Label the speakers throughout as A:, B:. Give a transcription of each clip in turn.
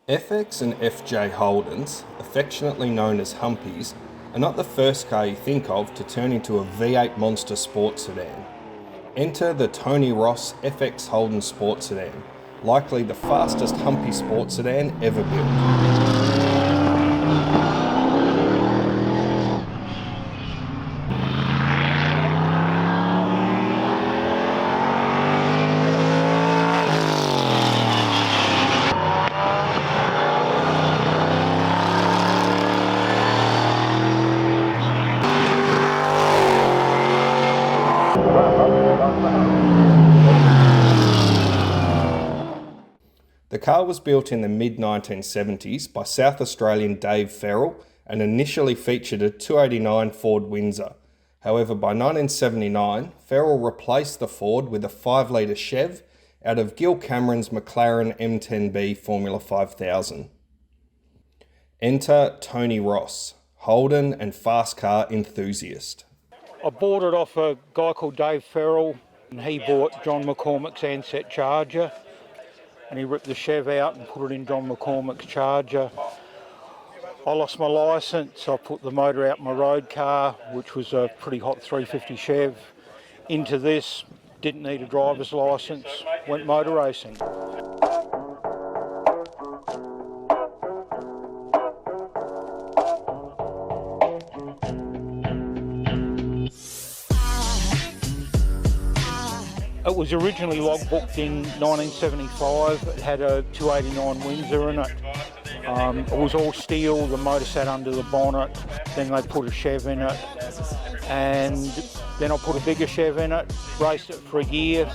A: FX and FJ Holdens, affectionately known as Humpies, are not the first car you think of to turn into a V8 monster sports sedan. Enter the Tony Ross FX Holden Sports Sedan, likely the fastest Humpy sports sedan ever built. The car was built in the mid-1970s by South Australian Dave Ferrell and initially featured a 289 Ford Windsor. However, by 1979, Ferrell replaced the Ford with a 5-litre Chev out of Gil Cameron's McLaren M10B Formula 5000. Enter Tony Ross, Holden and fast car enthusiast.
B: I bought it off a guy called Dave Ferrell, and he bought John McCormack's Ansett Charger, and he ripped the Chev out and put it in John McCormack's Charger. I lost my licence, I put the motor out my road car, which was a pretty hot 350 Chev, into this, didn't need a driver's licence, went motor racing. It was originally logbooked in 1975. It had a 289 Windsor in it. It was all steel, the motor sat under the bonnet, then they put a Chev in it, and then I put a bigger Chev in it, raced it for a year,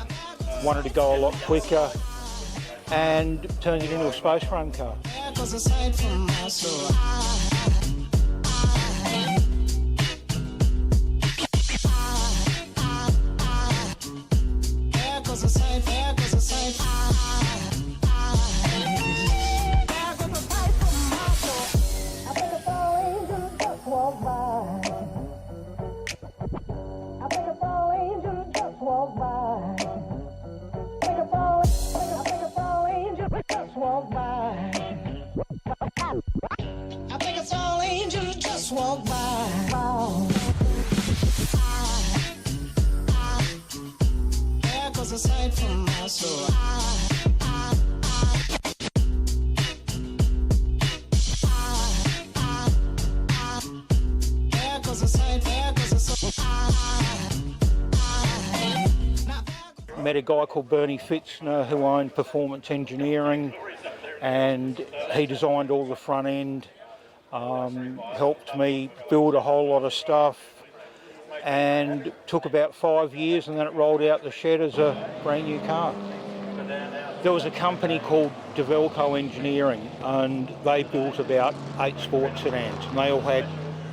B: wanted to go a lot quicker, and turned it into a space frame car. Met a guy called Bernie Fitzner who owned Performance Engineering, and he designed all the front end, helped me build a whole lot of stuff, and took about 5 years, and then it rolled out the shed as a brand new car. There was a company called Develco Engineering, and they built about 8 sports sedans, and they all had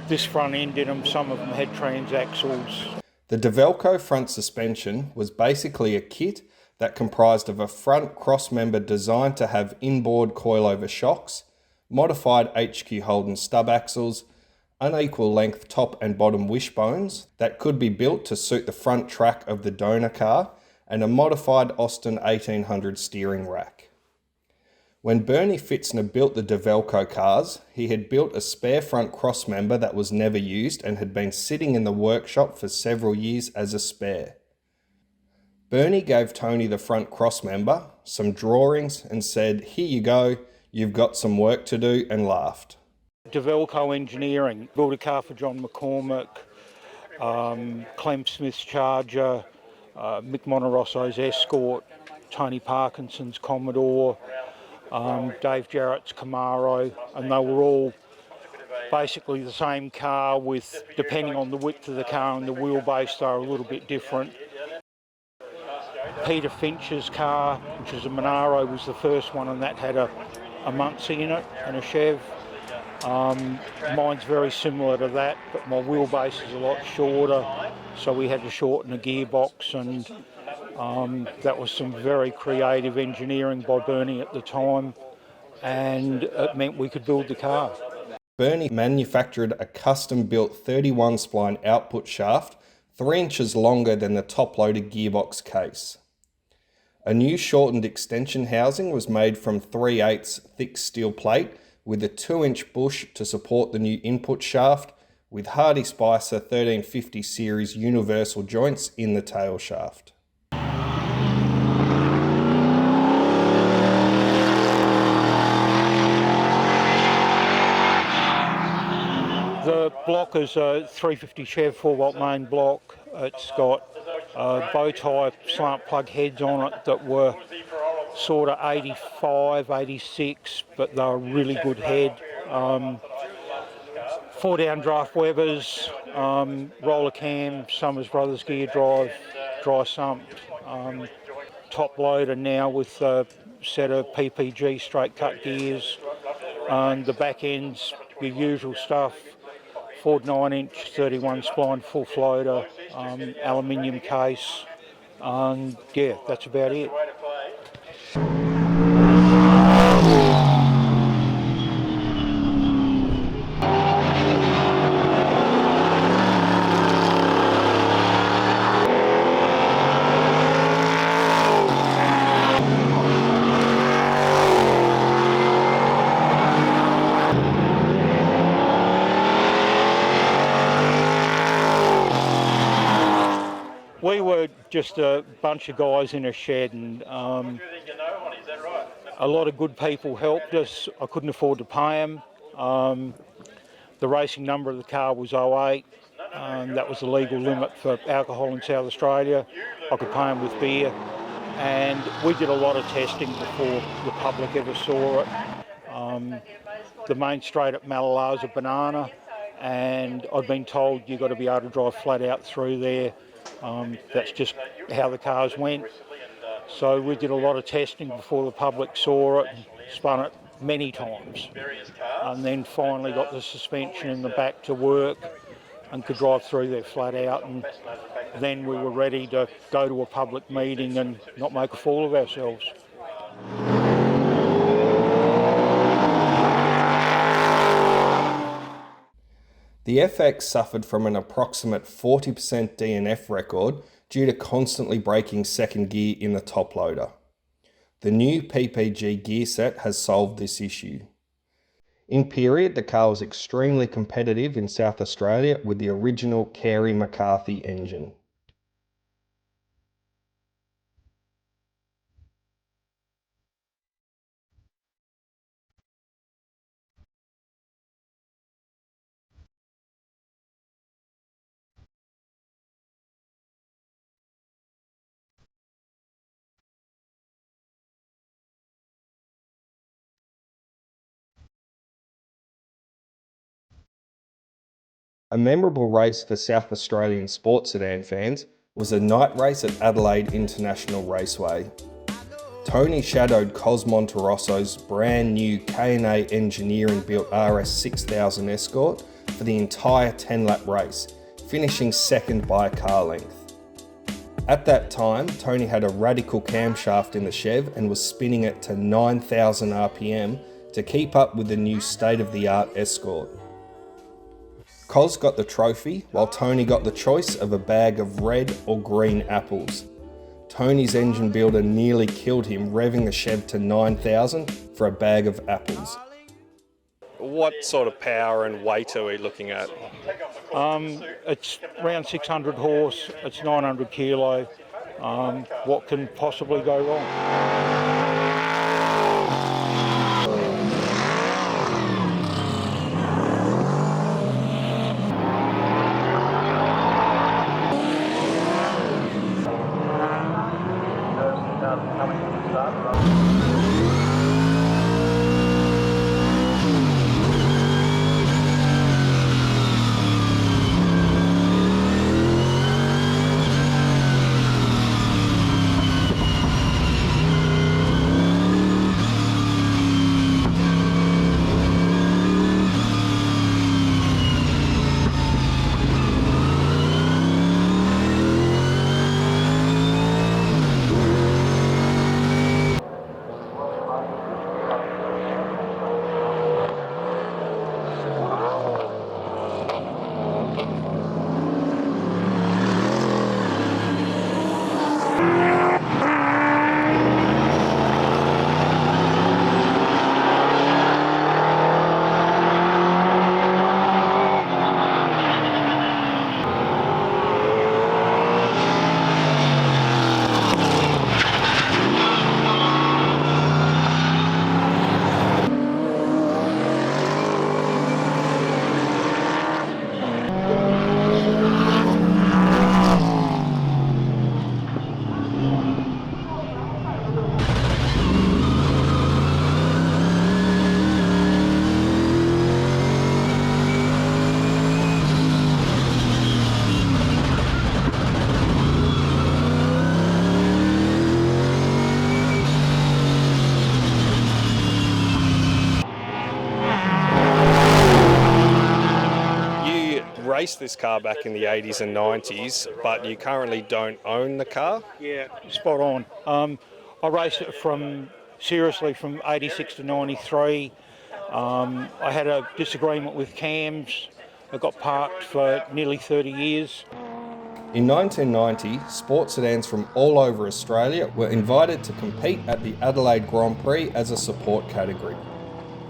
B: this front end in them. Some of them had transaxles.
A: The Develco front suspension was basically a kit that comprised of a front crossmember designed to have inboard coilover shocks, modified HQ Holden stub axles, unequal length top and bottom wishbones that could be built to suit the front track of the donor car, and a modified Austin 1800 steering rack. When Bernie Fitzner built the Develco cars, he had built a spare front crossmember that was never used and had been sitting in the workshop for several years as a spare. Bernie gave Tony the front crossmember, some drawings, and said, "Here you go, you've got some work to do," and laughed.
B: Develco Engineering built a car for John McCormack, Clem Smith's Charger, Mick Monterosso's Escort, Tony Parkinson's Commodore, Dave Jarrett's Camaro, and they were all basically the same car with, depending on the width of the car and the wheelbase, they were a little bit different. Peter Finch's car, which is a Monaro, was the first one, and that had a Muncie in it and a Chev. Mine's very similar to that, but my wheelbase is a lot shorter, so we had to shorten the gearbox, and that was some very creative engineering by Bernie at the time, and it meant we could build the car.
A: Bernie manufactured a custom-built 31 spline output shaft 3 inches longer than the top-loaded gearbox case. A new shortened extension housing was made from 3/8 thick steel plate with a 2-inch bush to support the new input shaft, with Hardy Spicer 1350 series universal joints in the tail shaft.
B: The block is a 350 Chev 4-volt main block. It's got bow tie slant plug heads on it that were sort of 85, 86, but they're a really good head. 4 down draft Webers, roller cam, Summers Brothers gear drive, dry sumped, top loader now with a set of PPG straight cut gears, and the back end's your usual stuff. Ford 9-inch 31 spline full floater, aluminium case, and yeah, that's about it. We were just a bunch of guys in a shed, and a lot of good people helped us. I couldn't afford to pay them. The racing number of the car was 08. That was the legal limit for alcohol in South Australia. I could pay them with beer. And we did a lot of testing before the public ever saw it. The main straight at Malala is a banana, and I've been told you've got to be able to drive flat out through there. That's just how the cars went. So we did a lot of testing before the public saw it, spun it many times, and then finally got the suspension in the back to work and could drive through there flat out, and then we were ready to go to a public meeting and not make a fool of ourselves.
A: The FX suffered from an approximate 40% DNF record due to constantly breaking second gear in the top loader. The new PPG gear set has solved this issue. In period, the car was extremely competitive in South Australia with the original Carey McCarthy engine. A memorable race for South Australian sports sedan fans was a night race at Adelaide International Raceway. Tony shadowed Cos Monterosso's brand new K&A engineering built RS6000 Escort for the entire 10-lap race, finishing second by a car length. At that time, Tony had a radical camshaft in the Chev and was spinning it to 9,000 RPM to keep up with the new state-of-the-art Escort. Cos got the trophy, while Tony got the choice of a bag of red or green apples. Tony's engine builder nearly killed him, revving the Chev to 9,000 for a bag of apples.
C: What sort of power and weight are we looking at?
B: It's around 600 horse, it's 900 kilo. What can possibly go wrong?
C: raced this car back in the 80s and 90s, but you currently don't own the car?
B: Yeah, spot on. I raced it from 86 to 93. I had a disagreement with cams. I got parked for nearly 30 years.
A: In 1990, sports sedans from all over Australia were invited to compete at the Adelaide Grand Prix as a support category.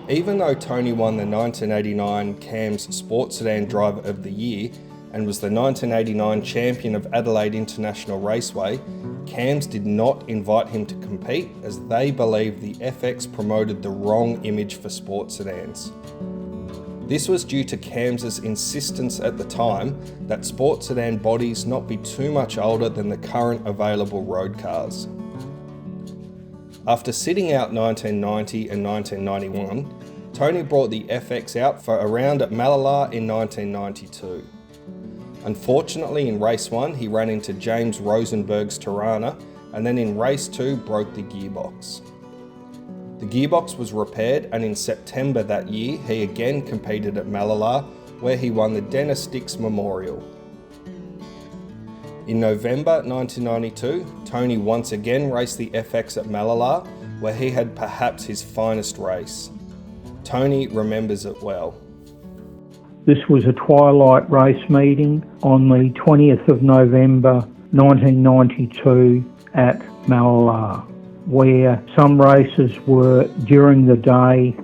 A: Even though Tony won the 1989 CAMS Sports Sedan Driver of the Year and was the 1989 champion of Adelaide International Raceway, CAMS did not invite him to compete as they believed the FX promoted the wrong image for sports sedans. This was due to CAMS' insistence at the time that sports sedan bodies not be too much older than the current available road cars. After sitting out 1990 and 1991, Tony brought the FX out for a round at Mallala in 1992. Unfortunately, in race 1 he ran into James Rosenberg's Tirana, and then in race 2 broke the gearbox. The gearbox was repaired, and in September that year he again competed at Mallala, where he won the Dennis Dix Memorial. In November 1992, Tony once again raced the FX at Mallala, where he had perhaps his finest race. Tony remembers it well.
D: This was a twilight race meeting on the 20th of November 1992 at Mallala, where some races were during the day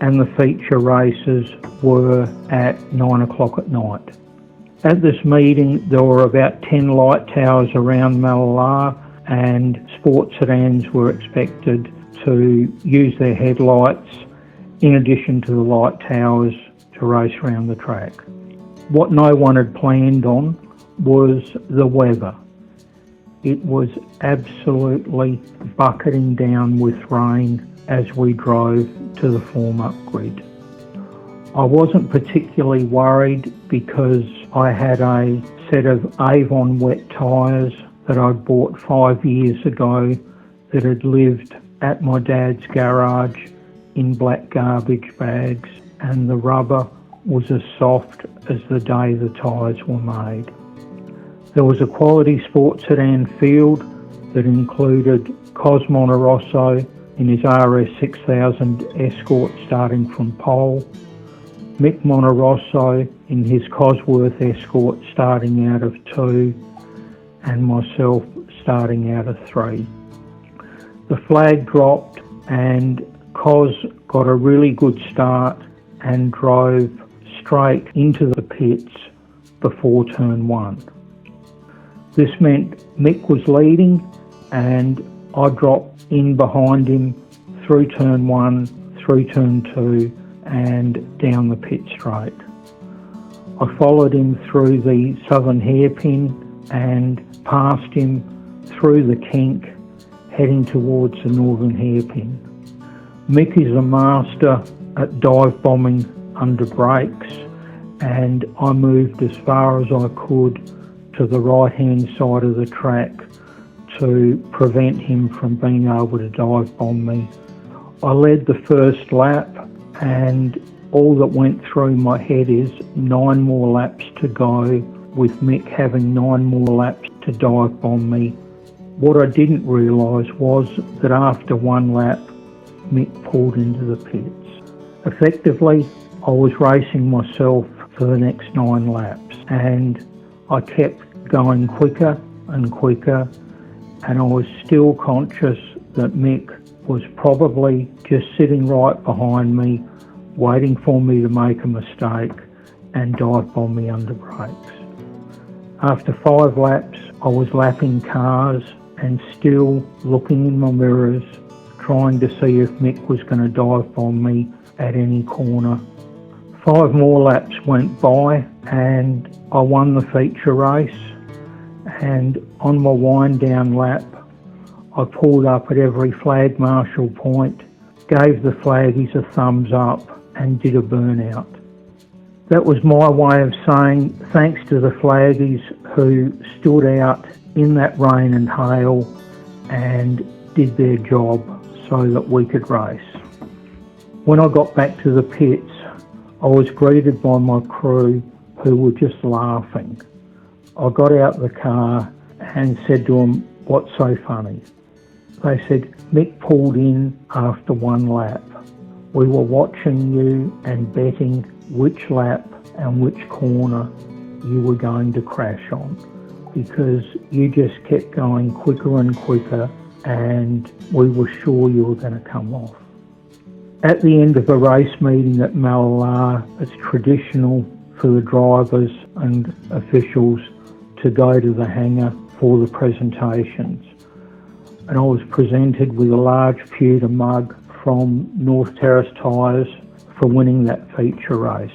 D: and the feature races were at 9 o'clock at night. At this meeting there were about 10 light towers around Mallala, and sports sedans were expected to use their headlights in addition to the light towers to race around the track. What no one had planned on was the weather. It was absolutely bucketing down with rain as we drove to the form-up grid. I wasn't particularly worried because I had a set of Avon wet tyres that I'd bought 5 years ago that had lived at my dad's garage in black garbage bags, and the rubber was as soft as the day the tyres were made. There was a quality sports sedan field that included Cos Monterosso in his RS6000 Escort starting from pole, Mick Monterosso in his Cosworth Escort starting out of 2, and myself starting out of 3. The flag dropped and Cos got a really good start and drove straight into the pits before turn 1. This meant Mick was leading and I dropped in behind him through turn 1, through turn 2 and down the pit straight. I followed him through the southern hairpin and passed him through the kink, heading towards the northern hairpin. Mick is a master at dive bombing under brakes, and I moved as far as I could to the right hand side of the track to prevent him from being able to dive bomb me. I led the first lap, and all that went through my head is 9 more laps to go, with Mick having 9 more laps to dive bomb me. What I didn't realise was that after 1 lap, Mick pulled into the pits. Effectively, I was racing myself for the next 9 laps, and I kept going quicker and quicker, and I was still conscious that Mick was probably just sitting right behind me, waiting for me to make a mistake and dive bomb me under brakes. After 5 laps, I was lapping cars and still looking in my mirrors, trying to see if Mick was going to dive bomb me at any corner. 5 more laps went by and I won the feature race, and on my wind down lap I pulled up at every flag marshal point, gave the flaggies a thumbs up and did a burnout. That was my way of saying thanks to the flaggies who stood out in that rain and hail and did their job so that we could race. When I got back to the pits, I was greeted by my crew who were just laughing. I got out of the car and said to them, "What's so funny?" They said, "Mick pulled in after one lap. We were watching you and betting which lap and which corner you were going to crash on, because you just kept going quicker and quicker and we were sure you were going to come off." At the end of a race meeting at Malala, it's traditional for the drivers and officials to go to the hangar for the presentations. And I was presented with a large pewter mug from North Terrace Tyres for winning that feature race.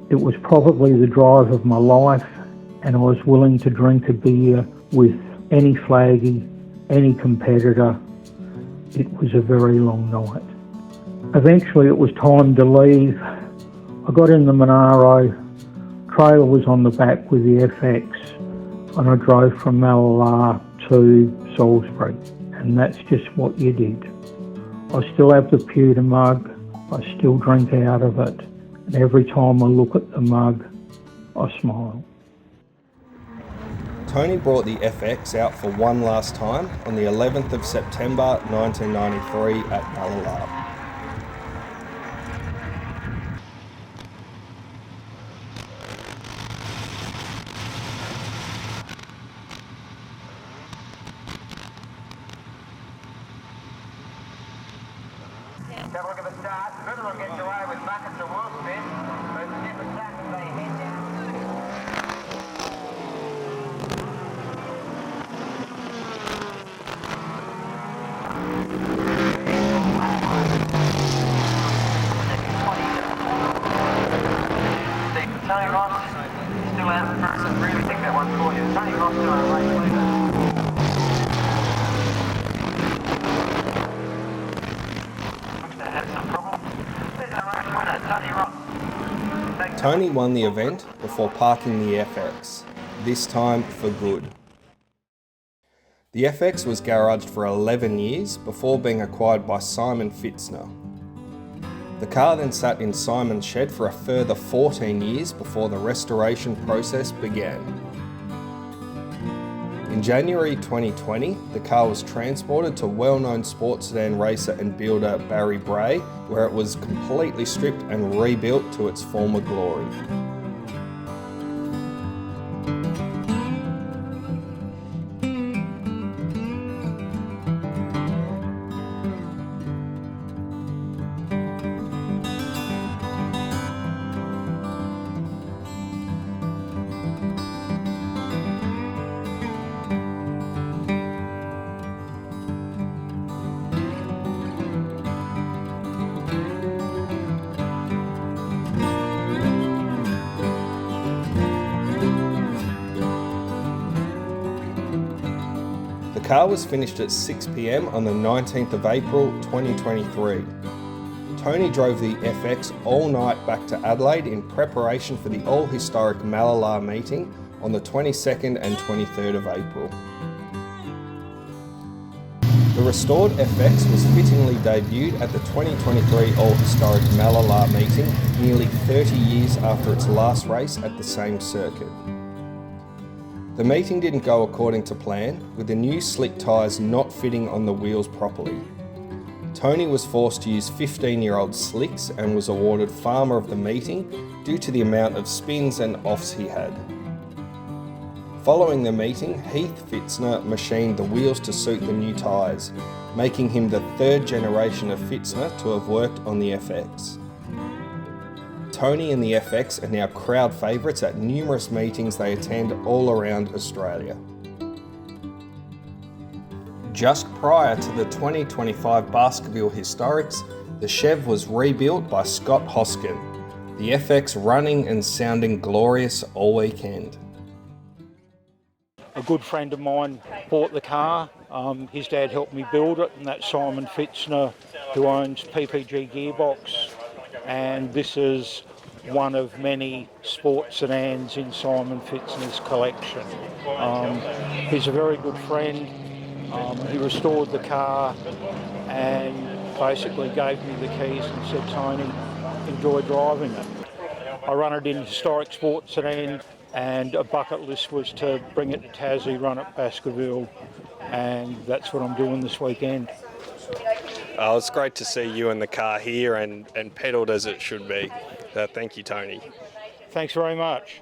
D: It was probably the drive of my life, and I was willing to drink a beer with any flaggy, any competitor. It was a very long night. Eventually it was time to leave. I got in the Monaro, trailer was on the back with the FX, and I drove from Malala to Salisbury, and that's just what you did. I still have the pewter mug, I still drink out of it, and every time I look at the mug, I smile.
A: Tony brought the FX out for one last time on the 11th of September 1993 at Malala.
E: Have a look at the start. Everyone gets away with buckets of wolf spin. Those stupid sacks, they head down. Tony Ross still out in front. I really think that one's for you. Tony Ross still out late leader.
A: Tony won the event before parking the FX, this time for good. The FX was garaged for 11 years before being acquired by Simon Fitzner. The car then sat in Simon's shed for a further 14 years before the restoration process began. In January 2020, the car was transported to well-known sports sedan racer and builder Barry Bray, where it was completely stripped and rebuilt to its former glory. The car was finished at 6 p.m. on the 19th of April 2023. Tony drove the FX all night back to Adelaide in preparation for the all-historic Malala meeting on the 22nd and 23rd of April. The restored FX was fittingly debuted at the 2023 all-historic Malala meeting nearly 30 years after its last race at the same circuit. The meeting didn't go according to plan, with the new slick tyres not fitting on the wheels properly. Tony was forced to use 15-year-old slicks and was awarded Farmer of the Meeting due to the amount of spins and offs he had. Following the meeting, Heath Fitzner machined the wheels to suit the new tyres, making him the third generation of Fitzner to have worked on the FX. Tony and the FX are now crowd favourites at numerous meetings they attend all around Australia. Just prior to the 2025 Baskerville Historics, the Chev was rebuilt by Scott Hoskin, the FX running and sounding glorious all weekend.
B: A good friend of mine bought the car. His dad helped me build it, and that's Simon Fitzner, who owns PPG Gearbox. And this is one of many sports sedans in Simon Fitzner's collection. He's a very good friend. He restored the car and basically gave me the keys and said, "Tony, enjoy driving it." I run it in historic sports Sedan, and a bucket list was to bring it to Tassie, run at Baskerville, and that's what I'm doing this weekend.
C: It's great to see you in the car here and pedalled as it should be. Thank you, Tony.
B: Thanks very much.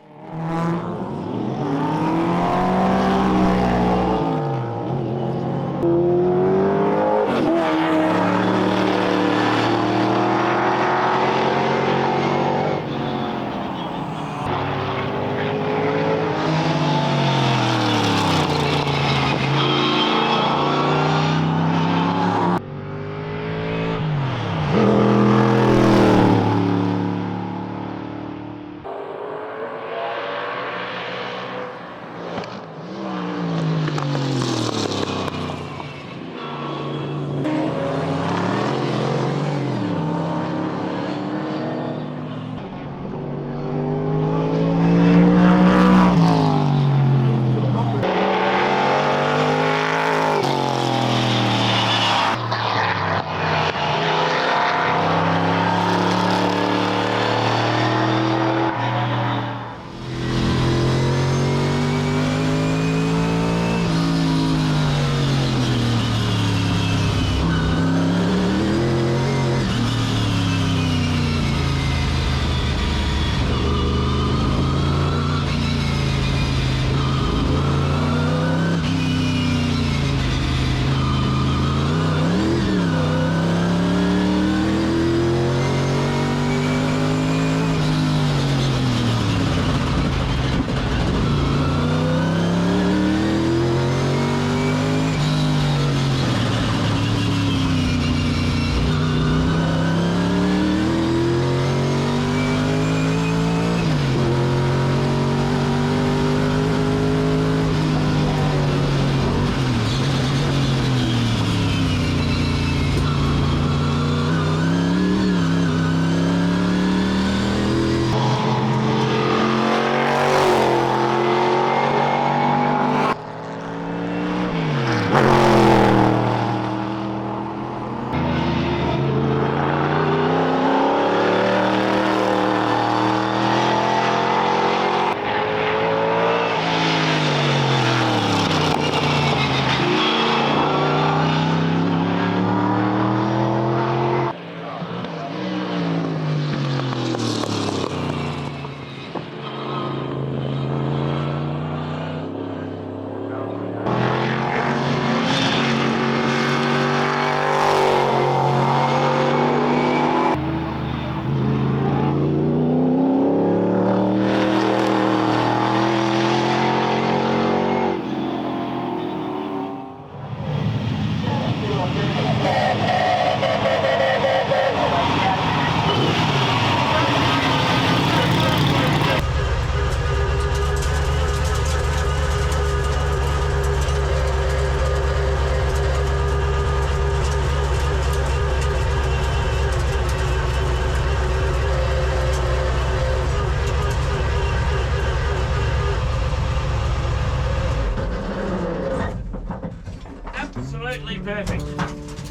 F: Absolutely perfect.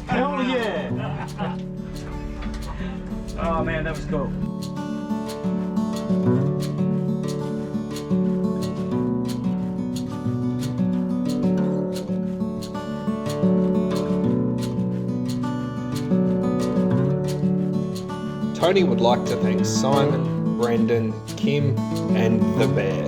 F: Hell yeah! Oh man, that was cool.
A: Tony would like to thank Simon, Brendan, Kim, and the Bear.